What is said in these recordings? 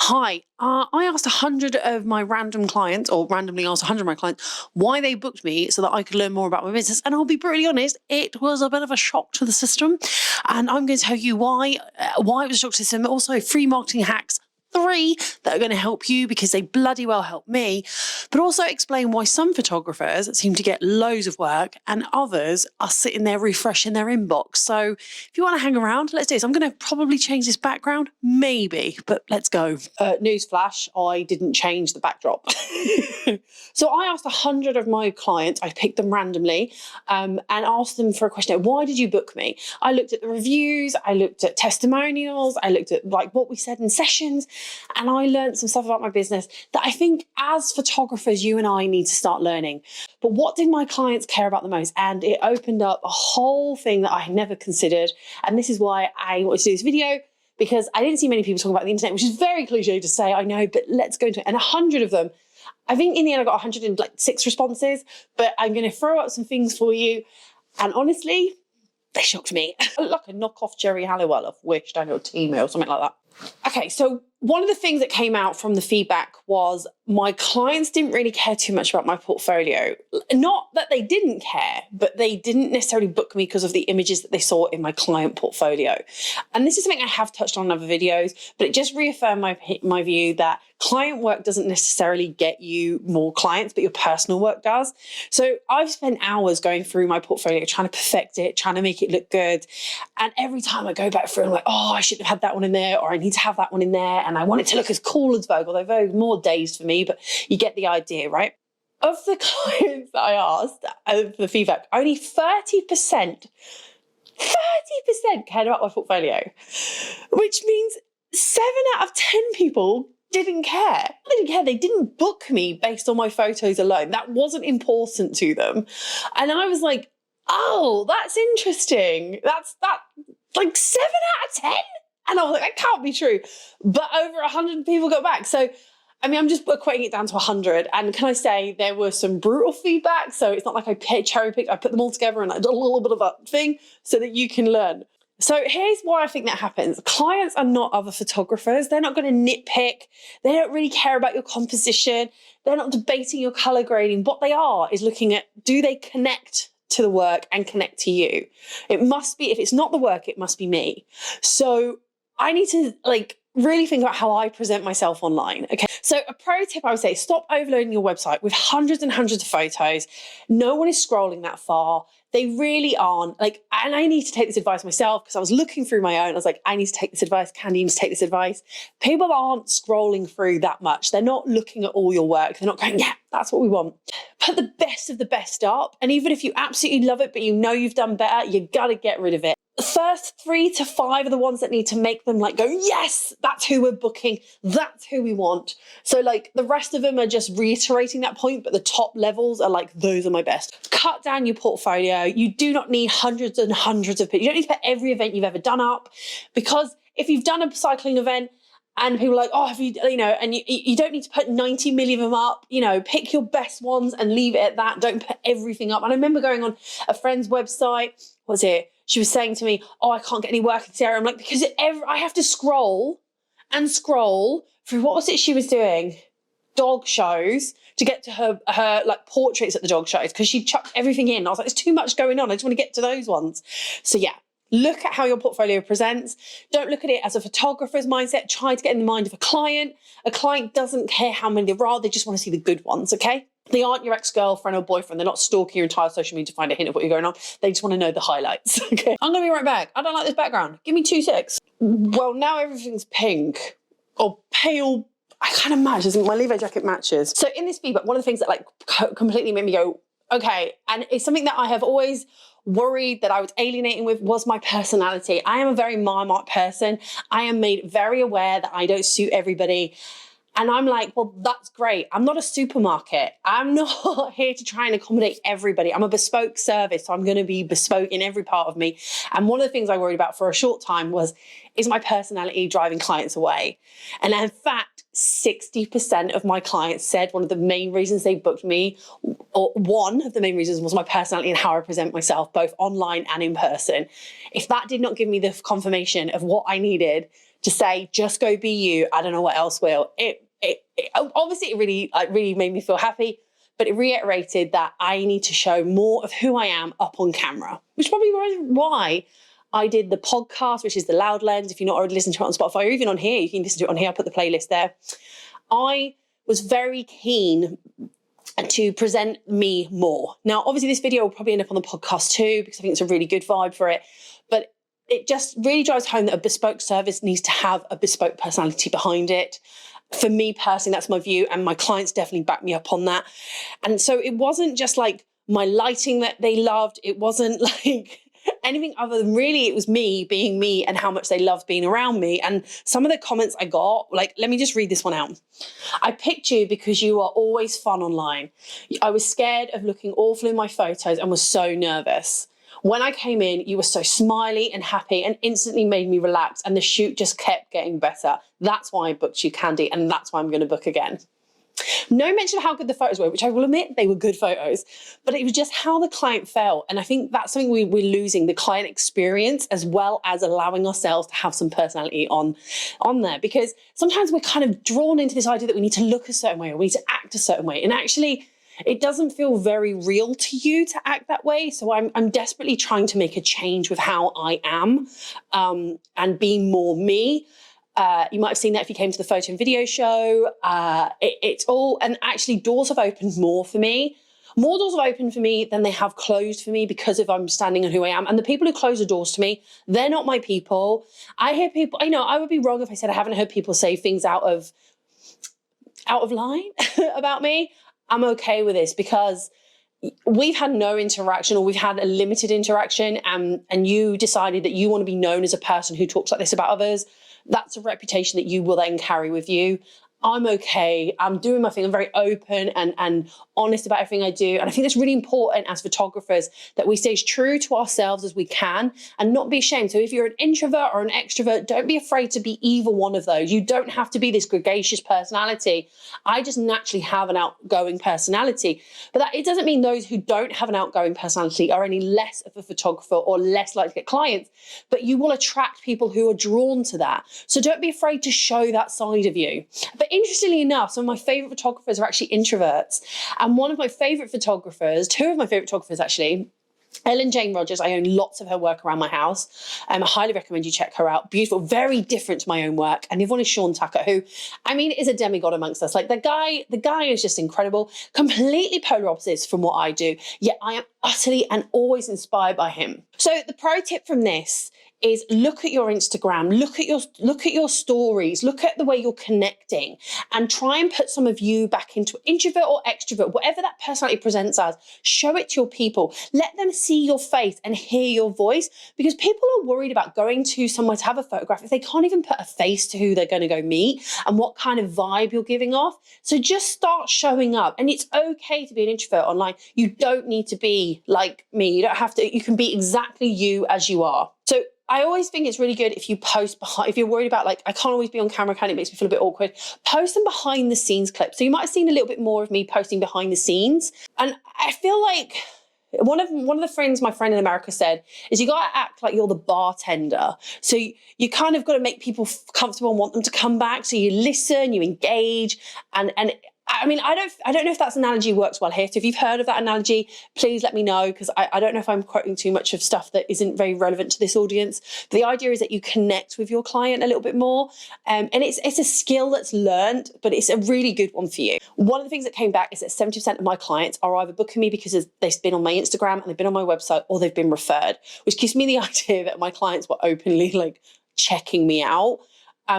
Hi, I asked 100 of my random clients, or randomly asked 100 of my clients, why they booked me so that I could learn more about my business. And I'll be brutally honest, it was a bit of a shock to the system. And I'm going to tell you why it was a shock to the system. Also, free marketing hacks, 3 that are going to help you because they bloody well help me, but also explain why some photographers seem to get loads of work and others are sitting there refreshing their inbox. So if you want to hang around, let's do this. I'm going to probably change this background, maybe, but let's go. Newsflash, I didn't change the backdrop. So I asked 100 of my clients, I picked them randomly, and asked them for a question. Why did you book me? I looked at the reviews, I looked at testimonials, I looked at like what we said in sessions, and I learned some stuff about my business that I think as photographers, you and I need to start learning. But what did my clients care about the most? And it opened up a whole thing that I had never considered. And this is why I wanted to do this video, because I didn't see many people talking about the internet, which is very cliche to say, I know, but let's go into it. And 100 of them, I think in the end I got 106 responses, but I'm going to throw up some things for you. And honestly, they shocked me. Like a knockoff Jerry Halliwell of Wish, Daniel Teamer or something like that. Okay, so one of the things that came out from the feedback was my clients didn't really care too much about my portfolio. Not that they didn't care, but they didn't necessarily book me because of the images that they saw in my client portfolio. And this is something I have touched on in other videos, but it just reaffirmed my view that client work doesn't necessarily get you more clients, but your personal work does. So I've spent hours going through my portfolio, trying to perfect it, trying to make it look good. And every time I go back through, I'm like, oh, I should have had that one in there, or I need to have that one in there. And I want it to look as cool as Vogue, although Vogue more dazed for me, but you get the idea, right? Of the clients that I asked, of the feedback, only 30% cared about my portfolio, which means 7 out of 10 people didn't care. They didn't care. They didn't book me based on my photos alone. That wasn't important to them. And I was like, oh, that's interesting. That's like 7 out of 10. And I was like, that can't be true. But over 100 people got back. So, I mean, I'm just equating it down to 100. And can I say there was some brutal feedback. So it's not like I cherry picked, I put them all together and I did a little bit of a thing so that you can learn. So here's why I think that happens. Clients are not other photographers. They're not going to nitpick. They don't really care about your composition. They're not debating your color grading. What they are is looking at, do they connect to the work and connect to you? It must be, if it's not the work, it must be me. So I need to really think about how I present myself online. Okay. So a pro tip I would say, stop overloading your website with hundreds and hundreds of photos. No one is scrolling that far. They really aren't. And I need to take this advice myself because I was looking through my own. I was like, I need to take this advice. Khandie needs to take this advice. People aren't scrolling through that much. They're not looking at all your work. They're not going, yeah, that's what we want. Put the best of the best up. And even if you absolutely love it, but you know you've done better, you got to get rid of it. The first 3 to 5 are the ones that need to make them go, yes, that's who we're booking. That's who we want. So the rest of them are just reiterating that point, but the top levels are those are my best. Cut down your portfolio. You do not need hundreds and hundreds of people. You don't need to put every event you've ever done up, because if you've done a cycling event and people are like, oh, have you, and you don't need to put 90 million of them up, pick your best ones and leave it at that. Don't put everything up. And I remember going on a friend's website, she was saying to me, oh, I can't get any work in this area. I'm like, because I have to scroll and scroll through, what was it she was doing? Dog shows to get to her portraits at the dog shows, because she chucked everything in. I was like, there's too much going on. I just want to get to those ones. So yeah, look at how your portfolio presents. Don't look at it as a photographer's mindset. Try to get in the mind of a client. A client doesn't care how many there are. They just want to see the good ones, okay? They aren't your ex-girlfriend or boyfriend. They're not stalking your entire social media to find a hint of what you're going on. They just want to know the highlights, okay? I'm going to be right back. I don't like this background. Give me 2 secs. Well, now everything's pink or pale. I kind of match. My Levi jacket matches. So in this feedback, one of the things that completely made me go, okay, and it's something that I have always worried that I was alienating with, was my personality. I am a very Marmite person. I am made very aware that I don't suit everybody. And I'm like, well, that's great. I'm not a supermarket. I'm not here to try and accommodate everybody. I'm a bespoke service, so I'm going to be bespoke in every part of me. And one of the things I worried about for a short time is my personality driving clients away? And in fact, 60% of my clients said one of the main reasons they booked me, or one of the main reasons, was my personality and how I present myself, both online and in person. If that did not give me the confirmation of what I needed to say, just go be you. I don't know what else will. Obviously it really made me feel happy, but it reiterated that I need to show more of who I am up on camera, which probably was why I did the podcast, which is the Loud Lens. If you're not already listening to it on Spotify or even on here, you can listen to it on here. I'll put the playlist there. I was very keen to present me more. Now, obviously this video will probably end up on the podcast too, because I think it's a really good vibe for it. But it just really drives home that a bespoke service needs to have a bespoke personality behind it. For me personally, that's my view, and my clients definitely back me up on that. And so it wasn't just like my lighting that they loved. It wasn't like anything other than really it was me being me and how much they loved being around me. And some of the comments I got, like, let me just read this one out. I picked you because you are always fun online. I was scared of looking awful in my photos and was so nervous. When I came in, you were so smiley and happy and instantly made me relax, and the shoot just kept getting better. That's why I booked you, Khandie, and that's why I'm going to book again. No mention of how good the photos were, which I will admit they were good photos, but it was just how the client felt. And I think that's something we're losing, the client experience, as well as allowing ourselves to have some personality on there. Because sometimes we're kind of drawn into this idea that we need to look a certain way or we need to act a certain way. And actually, it doesn't feel very real to you to act that way. So I'm desperately trying to make a change with how I am and be more me. You might have seen that if you came to the photo and video show. It's all, and actually doors have opened more for me. More doors have opened for me than they have closed for me because of understanding on who I am. And the people who close the doors to me, they're not my people. I hear people, I would be wrong if I said I haven't heard people say things out of line about me. I'm okay with this because we've had no interaction, or we've had a limited interaction, and you decided that you want to be known as a person who talks like this about others. That's a reputation that you will then carry with you. I'm okay. I'm doing my thing. I'm very open and honest about everything I do. And I think that's really important as photographers, that we stay as true to ourselves as we can and not be ashamed. So if you're an introvert or an extrovert, don't be afraid to be either one of those. You don't have to be this gregarious personality. I just naturally have an outgoing personality. But it doesn't mean those who don't have an outgoing personality are any less of a photographer or less likely to get clients. But you will attract people who are drawn to that. So don't be afraid to show that side of you. But interestingly enough, some of my favorite photographers are actually introverts. And one of my favorite photographers, two of my favorite photographers actually, Ellen Jane Rogers, I own lots of her work around my house. I highly recommend you check her out. Beautiful, very different to my own work. And the other one is Sean Tucker, who, is a demigod amongst us. Like the guy is just incredible, completely polar opposites from what I do. Yet I am utterly and always inspired by him. So the pro tip from this is look at your Instagram, look at your stories, look at the way you're connecting, and try and put some of you back into introvert or extrovert, whatever that personality presents as. Show it to your people. Let them see your face and hear your voice, because people are worried about going to somewhere to have a photograph if they can't even put a face to who they're going to go meet and what kind of vibe you're giving off. So just start showing up, and it's okay to be an introvert online. You don't need to be like me. You don't have to. You can be exactly you as you are. So I always think it's really good if you post behind, if you're worried about like, I can't always be on camera, it makes me feel a bit awkward, post them behind the scenes clips. So you might have seen a little bit more of me posting behind the scenes. And I feel like one of the friends, my friend in America said, is you got to act like you're the bartender. So you kind of got to make people comfortable and want them to come back. So you listen, you engage, and I don't know if that analogy works well here. So if you've heard of that analogy, please let me know, because I don't know if I'm quoting too much of stuff that isn't very relevant to this audience. But the idea is that you connect with your client a little bit more. And it's a skill that's learned, but it's a really good one for you. One of the things that came back is that 70% of my clients are either booking me because they've been on my Instagram and they've been on my website, or they've been referred, which gives me the idea that my clients were openly like checking me out.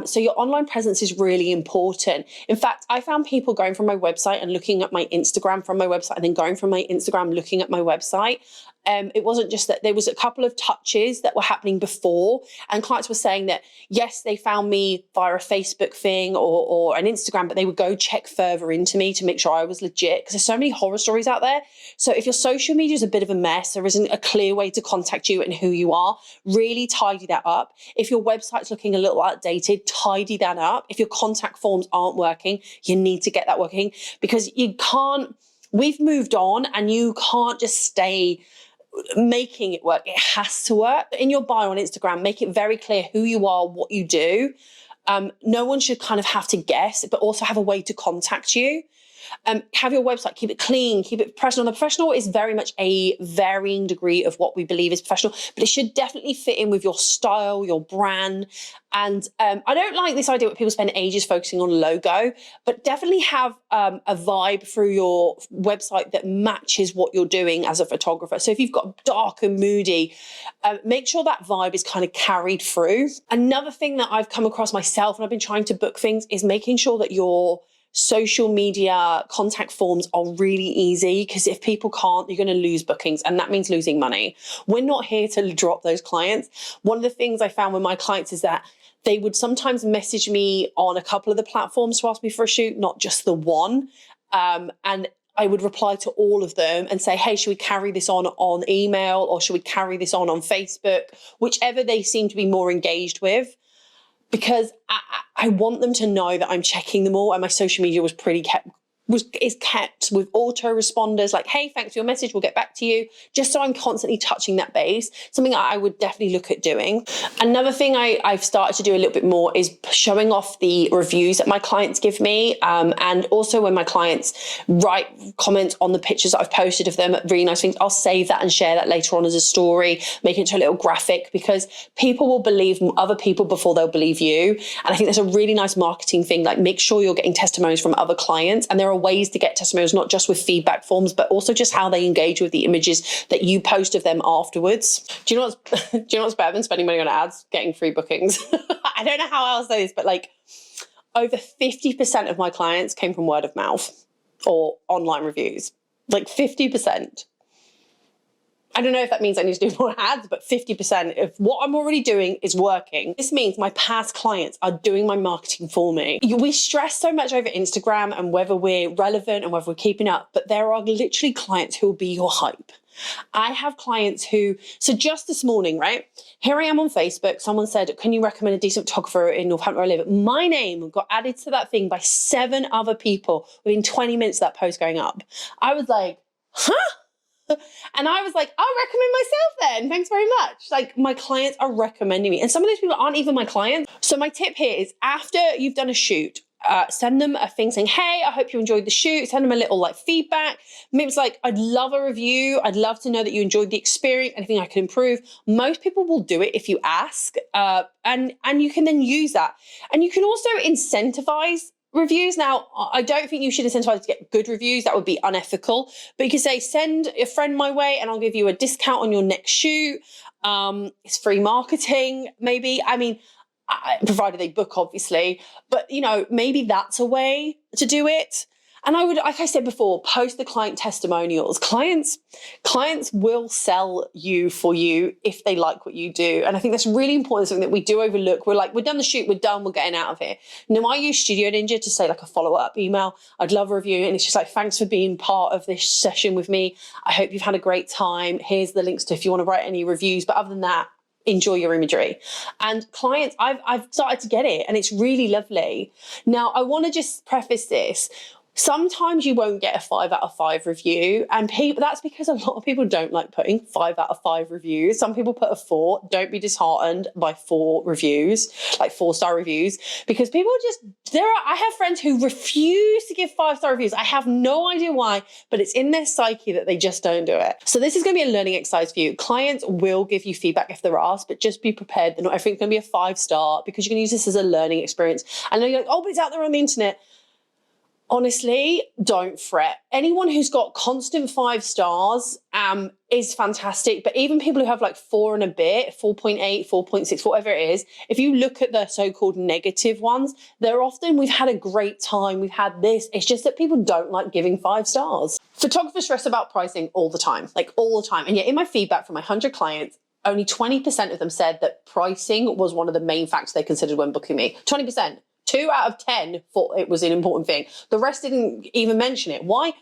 So your online presence is really important. In fact, I found people going from my website and looking at my Instagram from my website, and then going from my Instagram looking at my website. It wasn't just that, there was a couple of touches that were happening before, and clients were saying that, yes, they found me via a Facebook thing or an Instagram, but they would go check further into me to make sure I was legit, because there's so many horror stories out there. So if your social media is a bit of a mess, there isn't a clear way to contact you and who you are, really tidy that up. If your website's looking a little outdated, tidy that up. If your contact forms aren't working, you need to get that working, because we've moved on, and you can't just stay making it work. It has to work. In your bio on Instagram, make it very clear who you are, what you do. No one should kind of have to guess, but also have a way to contact you. Have your website, keep it clean, keep it professional. The professional is very much a varying degree of what we believe is professional, but it should definitely fit in with your style, your brand. And I don't like this idea where people spend ages focusing on logo, but definitely have a vibe through your website that matches what you're doing as a photographer. So if you've got dark and moody, make sure that vibe is kind of carried through. Another thing that I've come across myself and I've been trying to book things is making sure that your social media contact forms are really easy, because if people can't, you're going to lose bookings, and that means losing money. We're not here to drop those clients. One of the things I found with my clients is that they would sometimes message me on a couple of the platforms to ask me for a shoot, not just the one. And I would reply to all of them and say, hey, should we carry this on email, or should we carry this on Facebook? Whichever they seem to be more engaged with. Because I want them to know that I'm checking them all, and my social media is kept with autoresponders like, hey, thanks for your message, we'll get back to you, just so I'm constantly touching that base. Something I would definitely look at doing. Another thing I've started to do a little bit more is showing off the reviews that my clients give me, and also when my clients write comments on the pictures that I've posted of them, really nice things, I'll save that and share that later on as a story, make it into a little graphic, because people will believe other people before they'll believe you. And I think that's a really nice marketing thing. Like, make sure you're getting testimonies from other clients, and there are ways to get testimonials, not just with feedback forms, but also just how they engage with the images that you post of them afterwards. Do you know what's better than spending money on ads? Getting free bookings. I don't know how else to say this, but like over 50% of my clients came from word of mouth or online reviews. Like 50%. I don't know if that means I need to do more ads, but 50% of what I'm already doing is working. This means my past clients are doing my marketing for me. We stress so much over Instagram and whether we're relevant and whether we're keeping up, but there are literally clients who will be your hype. I have clients who, so just this morning, right? Here I am on Facebook. Someone said, can you recommend a decent photographer in Northampton where I live? My name got added to that thing by 7 other people within 20 minutes of that post going up. I was like, huh? And I was like, I'll recommend myself then. Thanks very much. Like, my clients are recommending me. And some of those people aren't even my clients. So my tip here is, after you've done a shoot, send them a thing saying, hey, I hope you enjoyed the shoot. Send them a little like feedback. Maybe it's like, I'd love a review. I'd love to know that you enjoyed the experience. Anything I can improve. Most people will do it if you ask. And you can then use that. And you can also incentivize reviews. Now, I don't think you should incentivize to get good reviews. That would be unethical. But you can say, send a friend my way and I'll give you a discount on your next shoot. It's free marketing, maybe. I mean, provided they book, obviously. But, you know, maybe that's a way to do it. And I would, like I said before, post the client testimonials. Clients will sell you for you if they like what you do. And I think that's really important, something that we do overlook. We're like, we're done the shoot, we're done, we're getting out of here. Now, I use Studio Ninja to say like a follow-up email. I'd love a review. And it's just like, thanks for being part of this session with me. I hope you've had a great time. Here's the links to if you want to write any reviews. But other than that, enjoy your imagery. And clients, I've started to get it, and it's really lovely. Now, I want to just preface this. Sometimes you won't get a 5 out of 5 review, and that's because a lot of people don't like putting 5 out of 5 reviews. Some people put a 4. Don't be disheartened by 4 reviews, like 4-star reviews, because people just, I have friends who refuse to give 5-star reviews. I have no idea why, but it's in their psyche that they just don't do it. So this is going to be a learning exercise for you. Clients will give you feedback if they're asked, but just be prepared that not everything's going to be a 5-star, because you can use this as a learning experience. And then you're like, oh, but it's out there on the internet. Honestly, don't fret. Anyone who's got constant 5 stars is fantastic. But even people who have like 4 and a bit, 4.8, 4.6, whatever it is, if you look at the so-called negative ones, they're often, we've had a great time, we've had this. It's just that people don't like giving 5 stars. Photographers stress about pricing all the time, like all the time. And yet in my feedback from my 100 clients, only 20% of them said that pricing was one of the main factors they considered when booking me. 20%. 2 out of 10 thought it was an important thing. The rest didn't even mention it. Why?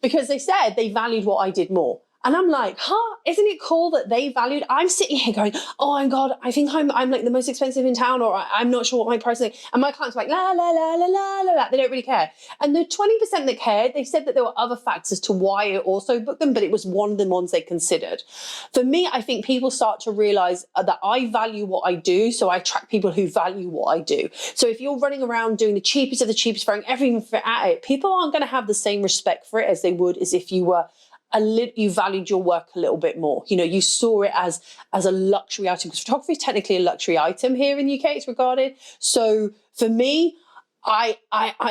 Because they said they valued what I did more. And I'm like, isn't it cool that they valued? I'm sitting here going, oh my God, I think I'm like the most expensive in town, or I'm not sure what my price is. And my clients are like, la, la, la, la, la, la, la. They don't really care. And the 20% that cared, they said that there were other factors to why it also booked them, but it was one of the ones they considered. For me, I think people start to realize that I value what I do. So I attract people who value what I do. So if you're running around doing the cheapest of the cheapest, throwing everything at it, people aren't going to have the same respect for it as they would as if you were you valued your work a little bit more. You know, you saw it as a luxury item, because photography is technically a luxury item here in the UK, it's regarded. So for me, I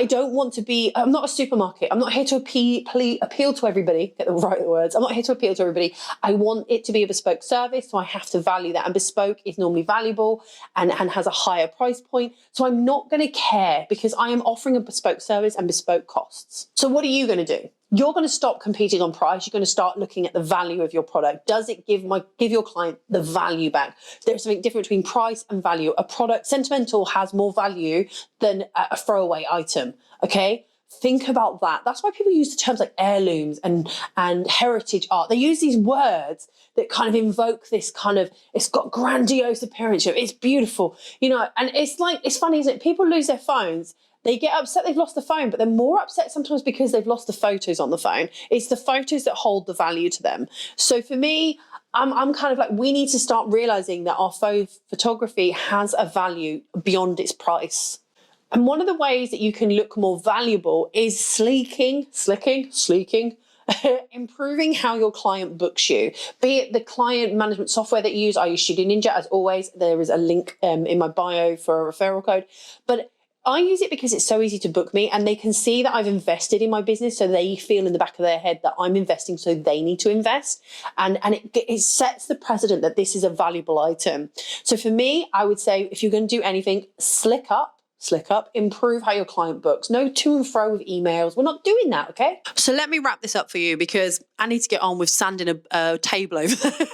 don't want to be, I'm not a supermarket. I'm not here to appeal to everybody, get the right words. I'm not here to appeal to everybody. I want it to be a bespoke service, so I have to value that. And bespoke is normally valuable and has a higher price point. So I'm not going to care, because I am offering a bespoke service and bespoke costs. So what are you going to do? You're going to stop competing on price. You're going to start looking at the value of your product. Does it give your client the value back? There's something different between price and value. A product, sentimental, has more value than a throwaway item. Okay? Think about that. That's why people use the terms like heirlooms and heritage art. They use these words that kind of invoke this kind of, it's got grandiose appearance. It's beautiful, you know, and it's like, it's funny, isn't it? People lose their phones. They get upset they've lost the phone, but they're more upset sometimes because they've lost the photos on the phone. It's the photos that hold the value to them. So for me, I'm kind of like, we need to start realizing that our photography has a value beyond its price. And one of the ways that you can look more valuable is slicking, improving how your client books you. Be it the client management software that you use. I use Studio Ninja, as always. There is a link in my bio for a referral code. But I use it because it's so easy to book me, and they can see that I've invested in my business, so they feel in the back of their head that I'm investing, so they need to invest. And it sets the precedent that this is a valuable item. So for me, I would say, if you're going to do anything, slick up, improve how your client books. No to and fro with emails. We're not doing that, okay? So let me wrap this up for you, because I need to get on with sanding a table over there.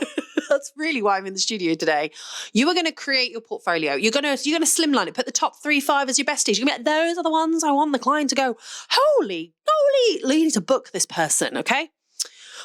That's really why I'm in the studio today. You are going to create your portfolio. You're going to slimline it. Put the top 3-5 as your besties. You're going to be like, those are the ones I want the client to go, holy, you need to book this person, okay?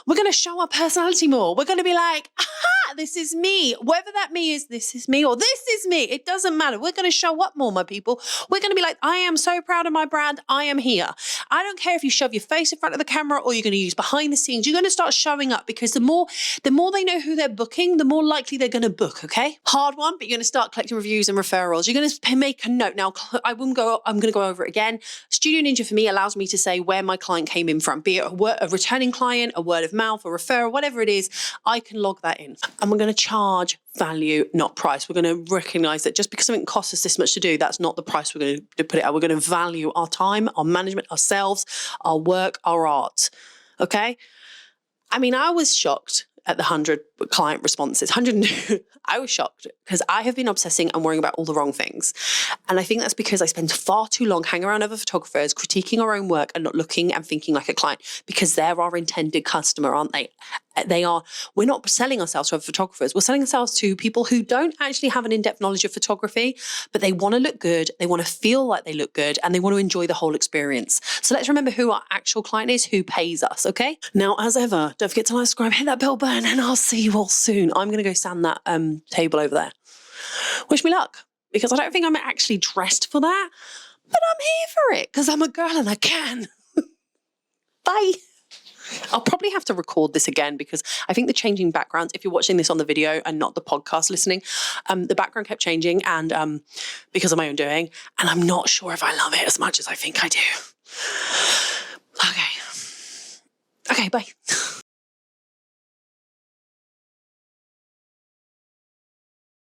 We're going to show our personality more. We're going to be like, aha, this is me. Whether that me is this is me or this is me, it doesn't matter. We're going to show up more, my people. We're going to be like, I am so proud of my brand. I am here. I don't care if you shove your face in front of the camera or you're going to use behind the scenes. You're going to start showing up, because the more they know who they're booking, the more likely they're going to book, okay? Hard one, but you're going to start collecting reviews and referrals. You're going to make a note. Now, I'm going to go over it again. Studio Ninja for me allows me to say where my client came in from, be it a returning client, a word of mouth, a referral, whatever it is. I can log that in, and we're going to charge value, not price. We're going to recognize that just because something costs us this much to do, that's not the price we're going to put it at. We're going to value our time, our management, ourselves, our work, our art. Okay. I mean, I was shocked at the 100 client responses. 100. I was shocked, because I have been obsessing and worrying about all the wrong things. And I think that's because I spend far too long hanging around other photographers, critiquing our own work and not looking and thinking like a client, because they're our intended customer, aren't they? We're not selling ourselves to other photographers. We're selling ourselves to people who don't actually have an in-depth knowledge of photography, but they want to look good, they want to feel like they look good, and they want to enjoy the whole experience. So let's remember who our actual client is, who pays us, okay? Now, as ever, don't forget to like, subscribe, hit that bell button, and I'll see you all soon. I'm going to go sand that table over there. Wish me luck, because I don't think I'm actually dressed for that, but I'm here for it, because I'm a girl and I can. Bye. I'll probably have to record this again, because I think the changing backgrounds, if you're watching this on the video and not the podcast listening, the background kept changing, and because of my own doing, and I'm not sure if I love it as much as I think I do. Okay, bye.